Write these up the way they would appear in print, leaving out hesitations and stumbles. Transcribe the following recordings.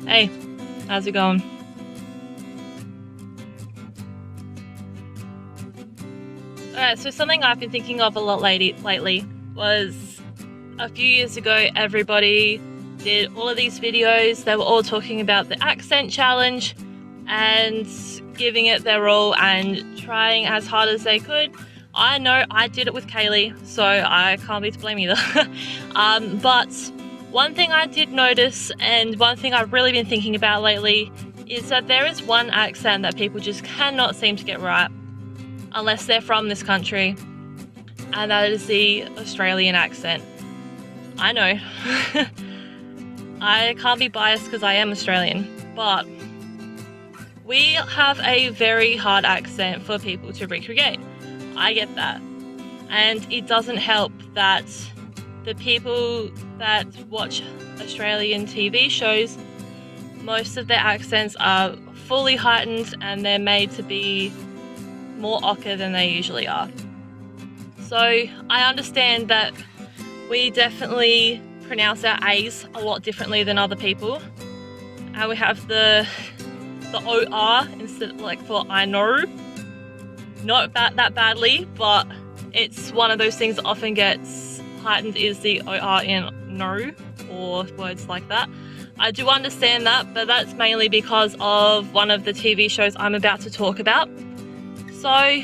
Hey, how's it going? Alright, so something I've been thinking of a lot lately was a few years ago, everybody did all of these videos. They were all talking about the accent challenge and giving it their all and trying as hard as they could. I know I did it with Kaylee, so I can't be to blame either. But one thing I did notice, and one thing I've really been thinking about lately, is that there is one accent that people just cannot seem to get right unless they're from this country, and that is the Australian accent. I know. I can't be biased because I am Australian, but we have a very hard accent for people to recreate. I get that. And it doesn't help that the people that watch Australian TV shows, most of their accents are fully heightened and they're made to be more ochre than they usually are. So I understand that we definitely pronounce our A's a lot differently than other people. And we have the OR instead, like for I know. Not that badly, but it's one of those things that often gets heightened, is the OR in no, or words like that. I do understand that, but that's mainly because of one of the TV shows I'm about to talk about. So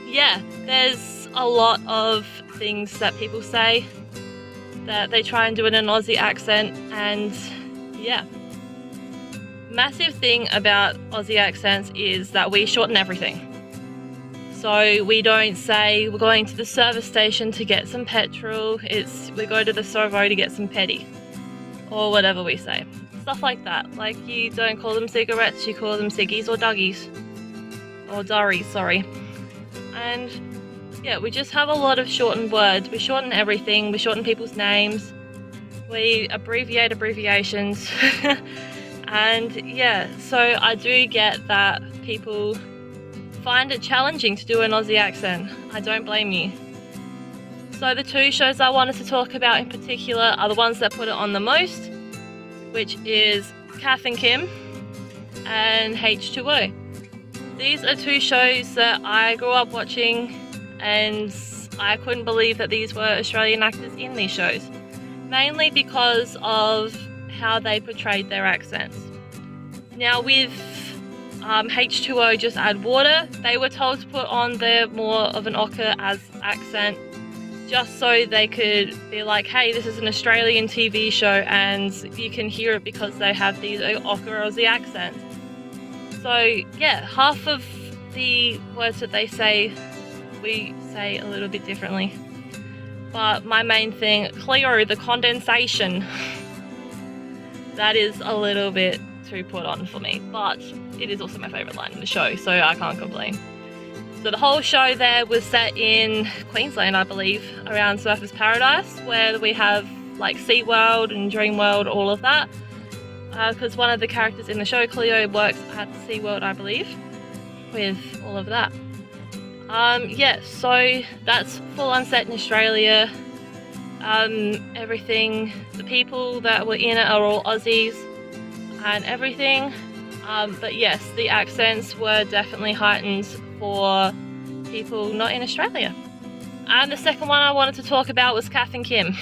yeah, there's a lot of things that people say that they try and do in an Aussie accent, and yeah. Massive thing about Aussie accents is that we shorten everything. So we don't say we're going to the service station to get some petrol, it's we go to the Servo to get some petty, or whatever we say. Stuff like that. Like, you don't call them cigarettes, you call them ciggies or duggies. Or durries, sorry. And yeah, we just have a lot of shortened words. We shorten everything, we shorten people's names, we abbreviate abbreviations. And yeah, so I do get that people find it challenging to do an Aussie accent. I don't blame you. So the two shows I wanted to talk about in particular are the ones that put it on the most, which is Kath and Kim and H2O. These are two shows that I grew up watching, and I couldn't believe that these were Australian actors in these shows, mainly because of how they portrayed their accents. Now with H2O Just Add Water, they were told to put on their more of an ochre as accent, just so they could be like, hey, this is an Australian TV show and you can hear it because they have these ochre Aussie accents. So yeah, half of the words that they say, we say a little bit differently. But my main thing, Cleo, the condensation, that is a little bit too put on for me, but it is also my favourite line in the show, so I can't complain. So the whole show there was set in Queensland, I believe, around Surfers Paradise, where we have like SeaWorld and Dreamworld, all of that. Because one of the characters in the show, Cleo, works at SeaWorld, I believe, with all of that. Yeah, so that's full on set in Australia. Everything, the people that were in it are all Aussies and everything. But yes, the accents were definitely heightened for people not in Australia. And the second one I wanted to talk about was Kath and Kim.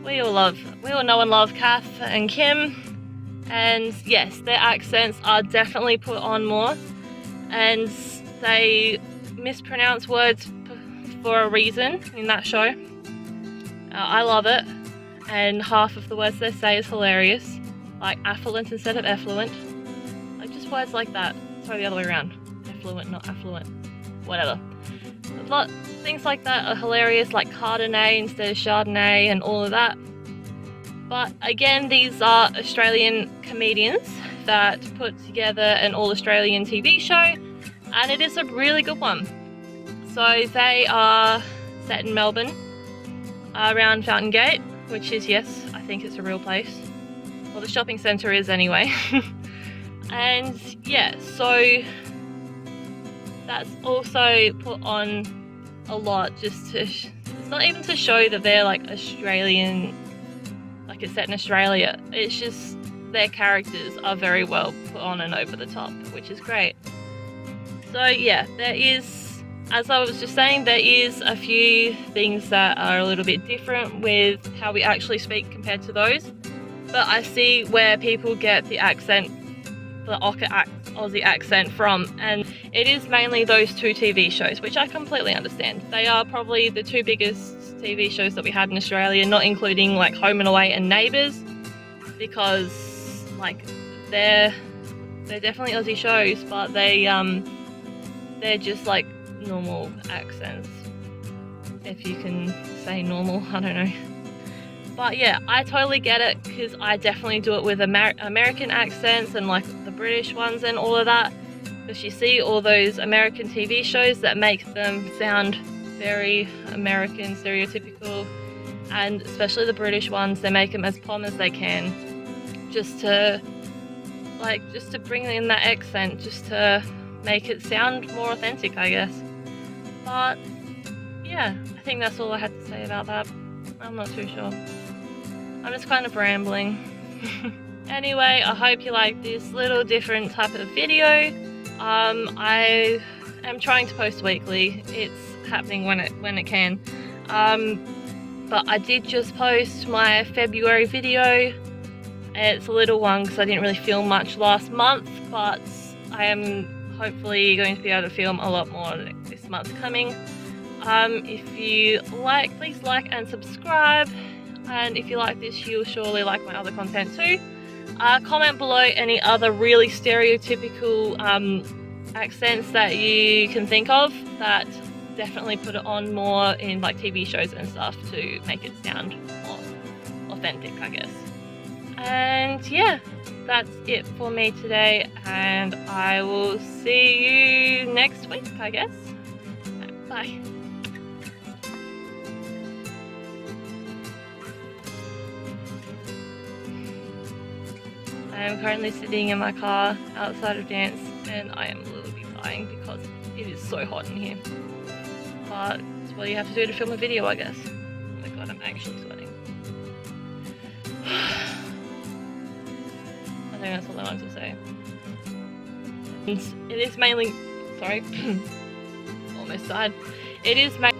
We all know and love Kath and Kim, and yes, their accents are definitely put on more, and they mispronounce words for a reason in that show. I love it, and half of the words they say is hilarious, like affluent instead of effluent, like just words like that. Sorry, the other way around, effluent, not affluent, whatever. Things like that are hilarious, like Chardonnay instead of Chardonnay and all of that. But again, these are Australian comedians that put together an all-Australian TV show, and it is a really good one. So they are set in Melbourne, around Fountain Gate, which is, yes, I think it's a real place. Well, the shopping centre is anyway. And yeah, so that's also put on a lot, just to it's not even to show that they're like Australian, like it's set in Australia. It's just their characters are very well put on and over the top, which is great. So yeah, there is, as I was just saying, there is a few things that are a little bit different with how we actually speak compared to those. But I see where people get the accent, the Aussie accent from, and it is mainly those two TV shows, which I completely understand. They are probably the two biggest TV shows that we had in Australia, not including like Home and Away and Neighbours, because like they're definitely Aussie shows, but they're just like normal accents, if you can say normal, I don't know. But yeah, I totally get it, because I definitely do it with American accents and like the British ones and all of that, because you see all those American TV shows that make them sound very American, stereotypical, and especially the British ones, they make them as plumb as they can, just to bring in that accent, just to make it sound more authentic, I guess. But yeah, I think that's all I had to say about that. I'm not too sure. I'm just kind of rambling. Anyway, I hope you like this little different type of video. I am trying to post weekly. It's happening when it can. But I did just post my February video. It's a little one because I didn't really film much last month, but I am hopefully going to be able to film a lot more this month coming. If you like, please like and subscribe, and if you like this, you'll surely like my other content too. Comment below any other really stereotypical accents that you can think of that definitely put it on more in like TV shows and stuff to make it sound more authentic, I guess. And yeah, that's it for me today, and I will see you next week, I guess. Bye. I am currently sitting in my car outside of dance, and I am a little bit dying because it is so hot in here. But it's what you have to do to film a video, I guess. Oh my god, I'm actually sweating. I think that's all I wanted to say. And it is mainly... Sorry. Almost died. It is mainly...